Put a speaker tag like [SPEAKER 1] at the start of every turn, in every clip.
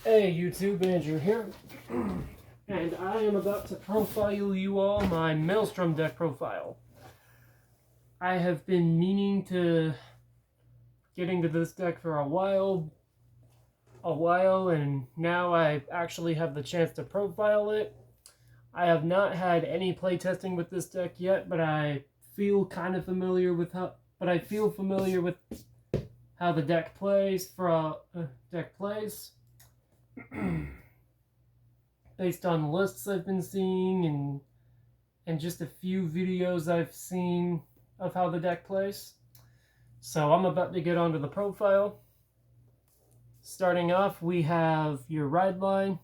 [SPEAKER 1] Hey YouTube, Andrew here, and I am about to profile you all my Maelstrom deck profile. I have been meaning to get into this deck for a while, and now I actually have the chance to profile it. I have not had any playtesting with this deck yet, but I feel kind of familiar with how the deck plays based on lists I've been seeing and just a few videos I've seen of how the deck plays. So I'm about to get onto the profile. Starting off, we have your ride line: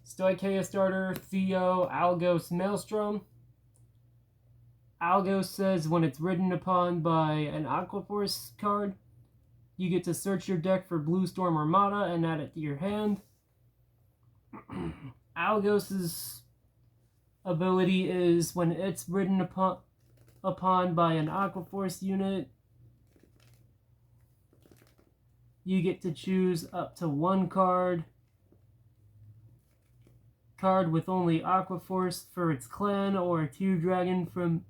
[SPEAKER 1] Stoicheia starter, Theo, Algos, Maelstrom. Algos says when it's ridden upon by an Aquaforce card, you get to search your deck for Blue Storm Armada and add it to your hand. Algos's ability is when it's ridden upon by an Aquaforce unit, you get to choose up to one card with only Aquaforce for its clan or a Tear Dragon from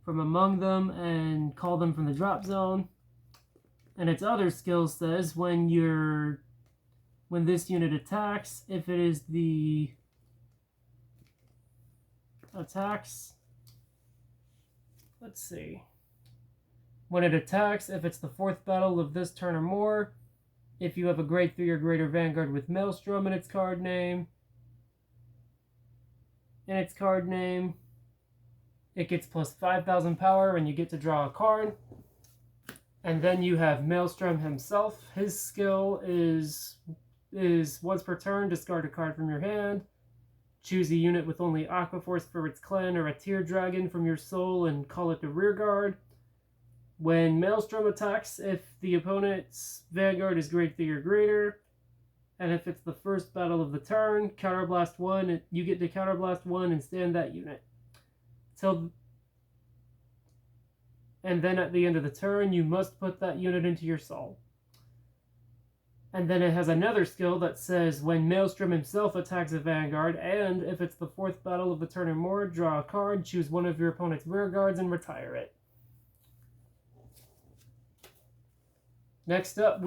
[SPEAKER 1] among them and call them from the drop zone. And its other skill says when this unit attacks, if it is the when it attacks, if it's the 4th battle of this turn or more, if you have a grade 3 or greater Vanguard with Malestrom in its card name, it gets plus 5,000 power and you get to draw a card. And then you have Malestrom himself. His skill is once per turn, discard a card from your hand, choose a unit with only Aquaforce for its clan or a Tear Dragon from your soul and call it the rear guard. When Malestrom attacks, if the opponent's Vanguard is grade 3 or greater, and if it's the first battle of the turn, Counterblast 1, you get to Counterblast 1 and stand that unit. And then at the end of the turn, you must put that unit into your soul. And then it has another skill that says when Malestrom himself attacks a Vanguard, and if it's the 4th battle of the turn or more, draw a card, choose one of your opponent's rear guards, and retire it. Next up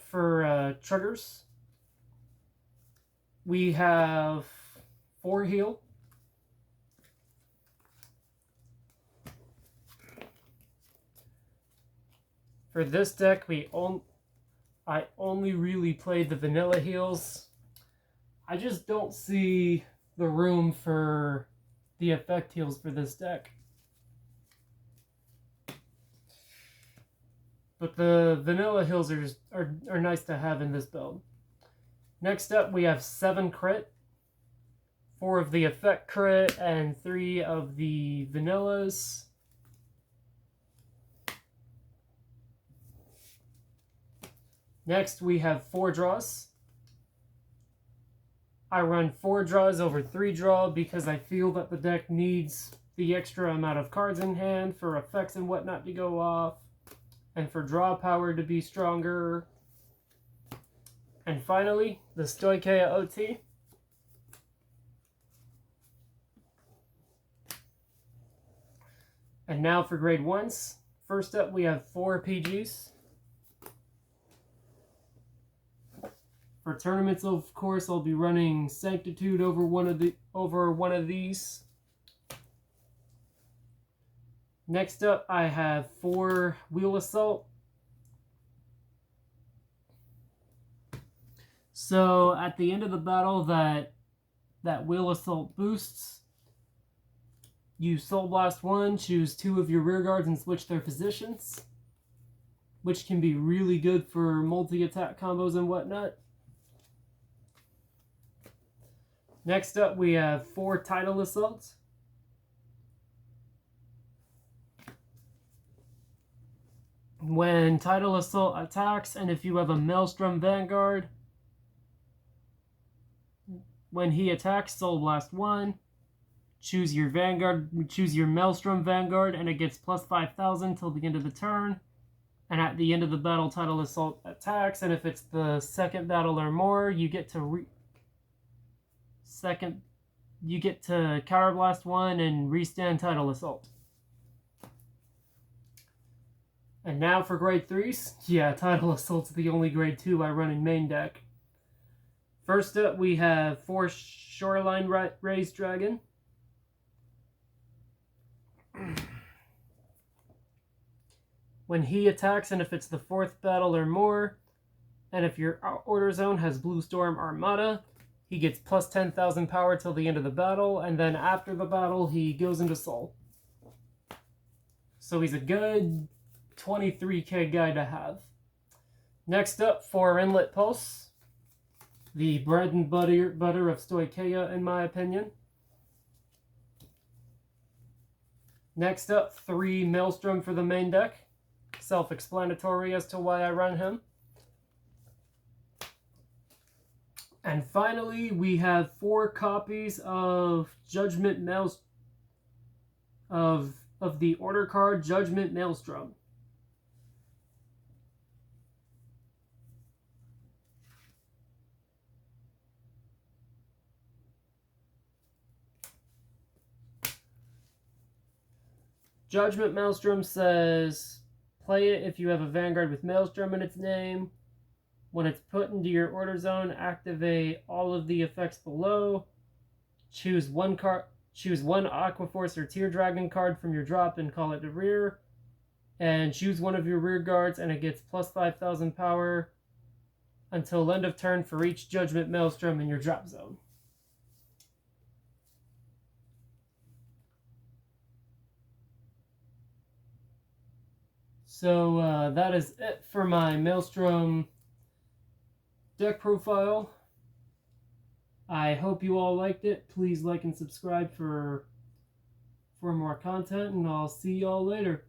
[SPEAKER 1] for triggers, we have 4 heal. For this deck, I only really played the vanilla heals. I just don't see the room for the effect heals for this deck. But the vanilla heals are nice to have in this build. Next up, we have 7 crit. 4 of the effect crit and 3 of the vanillas. Next, we have 4 draws. I run 4 draws over 3 draw because I feel that the deck needs the extra amount of cards in hand for effects and whatnot to go off, and for draw power to be stronger. And finally, the Stoicheia OT. And now for grade 1s. First up, we have 4 PGs. For tournaments, of course, I'll be running Sanctitude over one of these. Next up, I have 4 Wheel Assault. So at the end of the battle that Wheel Assault boosts, you Soul Blast 1, choose 2 of your rear guards and switch their positions, which can be really good for multi-attack combos and whatnot. Next up, we have 4 Tidal Assaults. When Tidal Assault attacks, and if you have a Malestrom Vanguard, when he attacks, Soul Blast 1, choose your Maelstrom Vanguard, and it gets plus 5,000 till the end of the turn. And at the end of the battle, Tidal Assault attacks, and if it's the second battle or more, you get to Counter Blast 1 and restand Tidal Assault. And now for grade 3s. Yeah, Tidal Assault's the only grade 2 I run in main deck. First up, we have 4 Shoreline Raised Dragon. When he attacks, and if it's the 4th battle or more, and if your order zone has Blue Storm Armada, he gets plus 10,000 power till the end of the battle, and then after the battle, he goes into Soul. So he's a good 23k guy to have. Next up, for Inlet Pulse, the bread and butter of Stoicheia, in my opinion. Next up, 3 Maelstrom for the main deck. Self-explanatory as to why I run him. And finally, we have 4 copies of Judgment Maelstrom, of the order card Judgment Maelstrom. Judgment Maelstrom says, play it if you have a Vanguard with Maelstrom in its name. When it's put into your order zone, activate all of the effects below. Choose one Aquaforce or Tear Dragon card from your drop and call it to rear. And choose one of your rear guards, and it gets plus 5,000 power until end of turn for each Judgment Maelstrom in your drop zone. So that is it for my Maelstrom deck profile. I hope you all liked it. Please like and subscribe for more content, and I'll see y'all later.